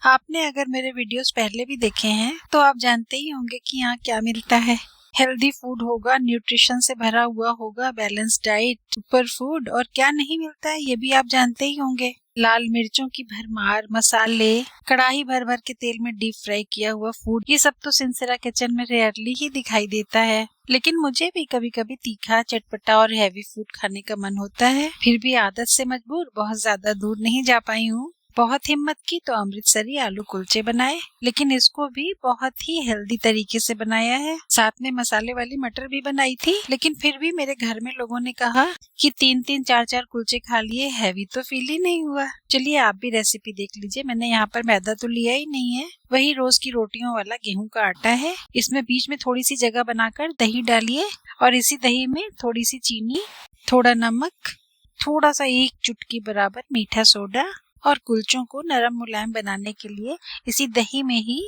आपने अगर मेरे वीडियोस पहले भी देखे हैं तो आप जानते ही होंगे कि यहाँ क्या मिलता है। हेल्दी फूड होगा, न्यूट्रिशन से भरा हुआ होगा, बैलेंस डाइट, सुपर फूड, और क्या नहीं मिलता है ये भी आप जानते ही होंगे। लाल मिर्चों की भरमार, मसाले, कढ़ाई भर भर के तेल में डीप फ्राई किया हुआ फूड, ये सब तो सिंसेरा किचन में रेयरली ही दिखाई देता है। लेकिन मुझे भी कभी कभी तीखा, चटपटा और हैवी फूड खाने का मन होता है। फिर भी आदत से मजबूर बहुत ज्यादा दूर नहीं जा पाई हूँ। बहुत हिम्मत की तो अमृतसरी आलू कुलचे बनाए, लेकिन इसको भी बहुत ही हेल्दी तरीके से बनाया है। साथ में मसाले वाली मटर भी बनाई थी, लेकिन फिर भी मेरे घर में लोगों ने कहा कि 3-3, 4-4 कुलचे खा लिए, हैवी तो फील ही नहीं हुआ। चलिए आप भी रेसिपी देख लीजिए। मैंने यहाँ पर मैदा तो लिया ही नहीं है, वही रोज की रोटियों वाला गेहूं का आटा है। इसमें बीच में थोड़ी सी जगह बनाकर दही डालिए और इसी दही में थोड़ी सी चीनी, थोड़ा नमक, थोड़ा सा 1 चुटकी बराबर मीठा सोडा, और कुलचों को नरम मुलायम बनाने के लिए इसी दही में ही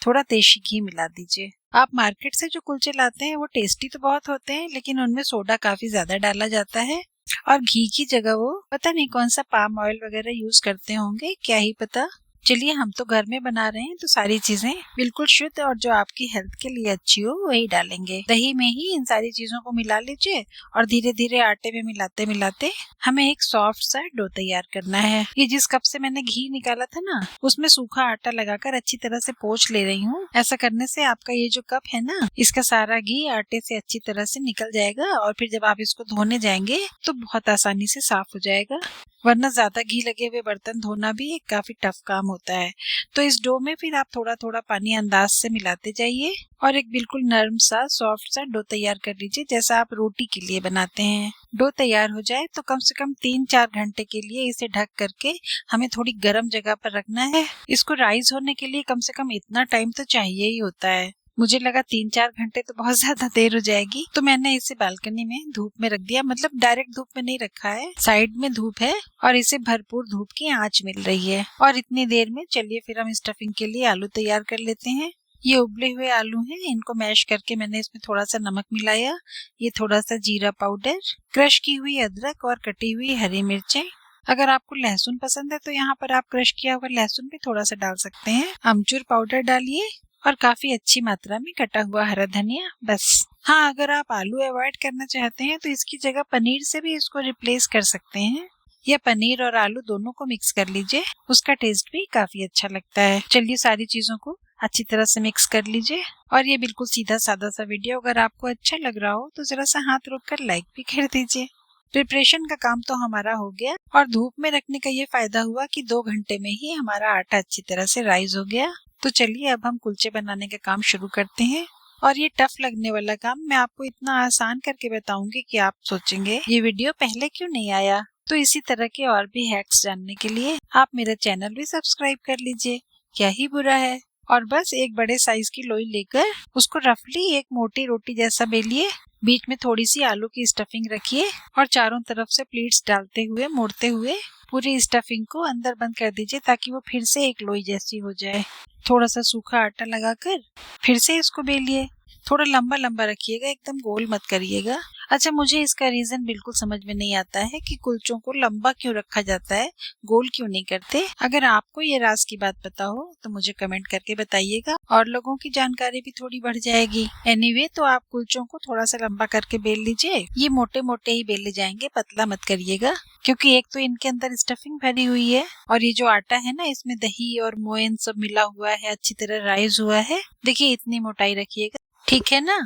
थोड़ा देशी घी मिला दीजिए। आप मार्केट से जो कुलचे लाते हैं वो टेस्टी तो बहुत होते हैं, लेकिन उनमें सोडा काफी ज्यादा डाला जाता है और घी की जगह वो पता नहीं कौन सा पाम ऑयल वगैरह यूज करते होंगे, क्या ही पता। चलिए हम तो घर में बना रहे हैं तो सारी चीजें बिल्कुल शुद्ध और जो आपकी हेल्थ के लिए अच्छी हो वही डालेंगे। दही में ही इन सारी चीजों को मिला लीजिए और धीरे धीरे आटे में मिलाते मिलाते हमें एक सॉफ्ट सा डो तैयार करना है। ये जिस कप से मैंने घी निकाला था ना, उसमें सूखा आटा लगाकर अच्छी तरह से पोंछ ले रही हूँ। ऐसा करने से आपका ये जो कप है ना, इसका सारा घी आटे से अच्छी तरह से निकल जाएगा और फिर जब आप इसको धोने जाएंगे तो बहुत आसानी से साफ हो जाएगा। वरना ज्यादा घी लगे हुए बर्तन धोना भी एक काफी टफ काम होता है। तो इस डो में फिर आप थोड़ा थोड़ा पानी अंदाज से मिलाते जाइए और एक बिल्कुल नरम सा सॉफ्ट सा डो तैयार कर लीजिए, जैसा आप रोटी के लिए बनाते हैं। डो तैयार हो जाए तो कम से कम 3-4 घंटे के लिए इसे ढक करके हमें थोड़ी गर्म जगह पर रखना है। इसको राइज होने के लिए कम से कम इतना टाइम तो चाहिए ही होता है। मुझे लगा 3-4 घंटे तो बहुत ज्यादा देर हो जाएगी, तो मैंने इसे बालकनी में धूप में रख दिया। मतलब डायरेक्ट धूप में नहीं रखा है, साइड में धूप है और इसे भरपूर धूप की आंच मिल रही है। और इतनी देर में चलिए फिर हम स्टफिंग के लिए आलू तैयार कर लेते हैं। ये उबले हुए आलू हैं, इनको मैश करके मैंने इसमें थोड़ा सा नमक मिलाया, ये थोड़ा सा जीरा पाउडर, क्रश की हुई अदरक और कटी हुई हरी मिर्चें। अगर आपको लहसुन पसंद है तो यहाँ पर आप क्रश किया हुआ लहसुन भी थोड़ा सा डाल सकते हैं। अमचूर पाउडर डालिए और काफी अच्छी मात्रा में कटा हुआ हरा धनिया, बस। हाँ, अगर आप आलू अवॉइड करना चाहते हैं तो इसकी जगह पनीर से भी इसको रिप्लेस कर सकते हैं, या पनीर और आलू दोनों को मिक्स कर लीजिए, उसका टेस्ट भी काफी अच्छा लगता है। चलिए सारी चीजों को अच्छी तरह से मिक्स कर लीजिए। और ये बिल्कुल सीधा सादा सा वीडियो अगर आपको अच्छा लग रहा हो तो जरा सा हाथ रोक कर लाइक भी कर दीजिए। प्रिपरेशन का काम तो हमारा हो गया और धूप में रखने का ये फायदा हुआ कि 2 घंटे में ही हमारा आटा अच्छी तरह से राइज हो गया। तो चलिए अब हम कुलचे बनाने का काम शुरू करते हैं। और ये टफ लगने वाला काम मैं आपको इतना आसान करके बताऊंगी कि आप सोचेंगे ये वीडियो पहले क्यों नहीं आया। तो इसी तरह के और भी हैक्स जानने के लिए आप मेरा चैनल भी सब्सक्राइब कर लीजिए, क्या ही बुरा है। और बस एक बड़े साइज की लोई लेकर उसको रफली एक मोटी रोटी जैसा बेलिए, बीच में थोड़ी सी आलू की स्टफिंग रखिए और चारों तरफ से प्लीट्स डालते हुए मोड़ते हुए पूरी स्टफिंग को अंदर बंद कर दीजिए ताकि वो फिर से एक लोई जैसी हो जाए। थोड़ा सा सूखा आटा लगाकर फिर से इसको बेलिए। थोड़ा लंबा लंबा रखिएगा, एकदम गोल मत करिएगा। अच्छा, मुझे इसका रीजन बिल्कुल समझ में नहीं आता है कि कुलचों को लंबा क्यों रखा जाता है, गोल क्यों नहीं करते। अगर आपको ये राज की बात पता हो तो मुझे कमेंट करके बताइएगा और लोगों की जानकारी भी थोड़ी बढ़ जाएगी। एनीवे, तो आप कुलचों को थोड़ा सा लंबा करके बेल लीजिए। ये मोटे मोटे ही बेले जाएंगे, पतला मत करिएगा, क्योंकि एक तो इनके अंदर स्टफिंग भरी हुई है और ये जो आटा है ना, इसमें दही और मोयन सब मिला हुआ है, अच्छी तरह राइज हुआ है। देखिए इतनी मोटाई रखिएगा, ठीक है ना।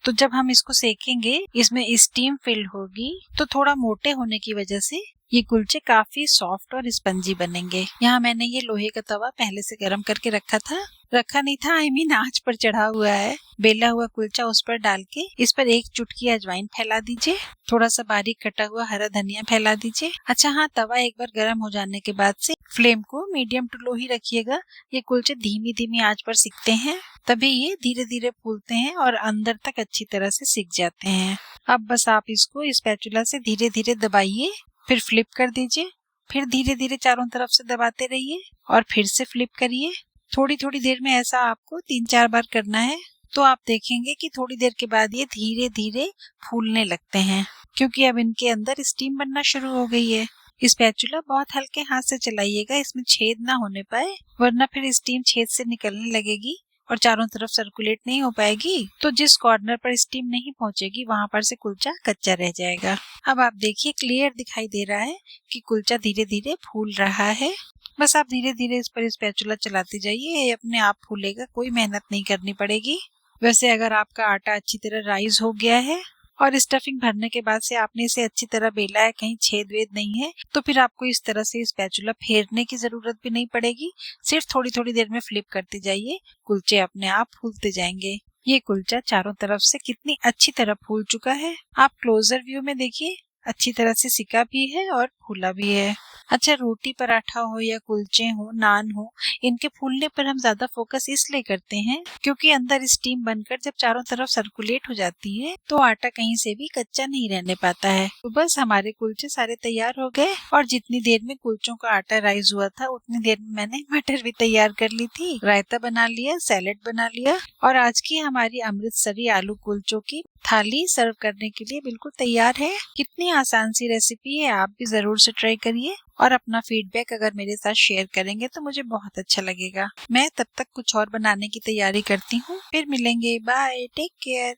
तो जब हम इसको सेकेंगे, इसमें स्टीम फिल होगी, तो थोड़ा मोटे होने की वजह से ये कुलचे काफी सॉफ्ट और स्पंजी बनेंगे। यहाँ मैंने ये लोहे का तवा पहले से गर्म करके रखा नहीं था, आई मीन आंच पर चढ़ा हुआ है। बेला हुआ कुलचा उस पर डाल के इस पर 1 चुटकी अजवाइन फैला दीजिए, थोड़ा सा बारीक कटा हुआ हरा धनिया फैला दीजिए। अच्छा हाँ, तवा एक बार गर्म हो जाने के बाद से फ्लेम को मीडियम टू लो ही रखिएगा। ये कुलचे धीमी धीमी आंच पर सिकते हैं, तभी ये धीरे धीरे फूलते हैं और अंदर तक अच्छी तरह से सिक जाते हैं। अब बस आप इसको स्पैचुला से धीरे धीरे दबाइए, फिर फ्लिप कर दीजिए, फिर धीरे धीरे चारों तरफ से दबाते रहिए और फिर से फ्लिप करिए। थोड़ी थोड़ी देर में ऐसा आपको 3-4 बार करना है। तो आप देखेंगे कि थोड़ी देर के बाद ये धीरे धीरे फूलने लगते हैं, क्योंकि अब इनके अंदर स्टीम बनना शुरू हो गई है। स्पैचुला बहुत हल्के हाथ से चलाइएगा, इसमें छेद ना होने पाए, वरना फिर स्टीम छेद से निकलने लगेगी और चारों तरफ सर्कुलेट नहीं हो पाएगी, तो जिस कॉर्नर पर स्टीम नहीं पहुंचेगी वहां पर से कुलचा कच्चा रह जाएगा। अब आप देखिए क्लियर दिखाई दे रहा है कि कुलचा धीरे धीरे फूल रहा है। बस आप धीरे धीरे इस पर स्पैचुला चलाते जाइए, ये अपने आप फूलेगा, कोई मेहनत नहीं करनी पड़ेगी। वैसे अगर आपका आटा अच्छी तरह राइज हो गया है और स्टफिंग भरने के बाद से आपने इसे अच्छी तरह बेला है, कहीं छेद वेद नहीं है, तो फिर आपको इस तरह से स्पैचुला फेरने की जरूरत भी नहीं पड़ेगी। सिर्फ थोड़ी थोड़ी देर में फ्लिप करते जाइए, कुलचे अपने आप फूलते जाएंगे। ये कुलचा चारों तरफ से कितनी अच्छी तरह फूल चुका है, आप क्लोजर व्यू में देखिए, अच्छी तरह से सिका भी है और फूला भी है। अच्छा, रोटी पराठा हो या कुलचे हो, नान हो, इनके फूलने पर हम ज्यादा फोकस इसलिए करते हैं क्योंकि अंदर स्टीम बनकर जब चारों तरफ सर्कुलेट हो जाती है तो आटा कहीं से भी कच्चा नहीं रहने पाता है। तो बस हमारे कुलचे सारे तैयार हो गए, और जितनी देर में कुलचों का आटा राइज हुआ था उतनी देर में मैंने मटर भी तैयार कर ली थी, रायता बना लिया, सैलेड बना लिया, और आज की हमारी अमृतसरी आलू कुलचों की थाली सर्व करने के लिए बिल्कुल तैयार है। कितनी आसान सी रेसिपी है, आप भी जरूर से ट्राई करिए और अपना फीडबैक अगर मेरे साथ शेयर करेंगे तो मुझे बहुत अच्छा लगेगा। मैं तब तक कुछ और बनाने की तैयारी करती हूँ, फिर मिलेंगे, बाय, टेक केयर।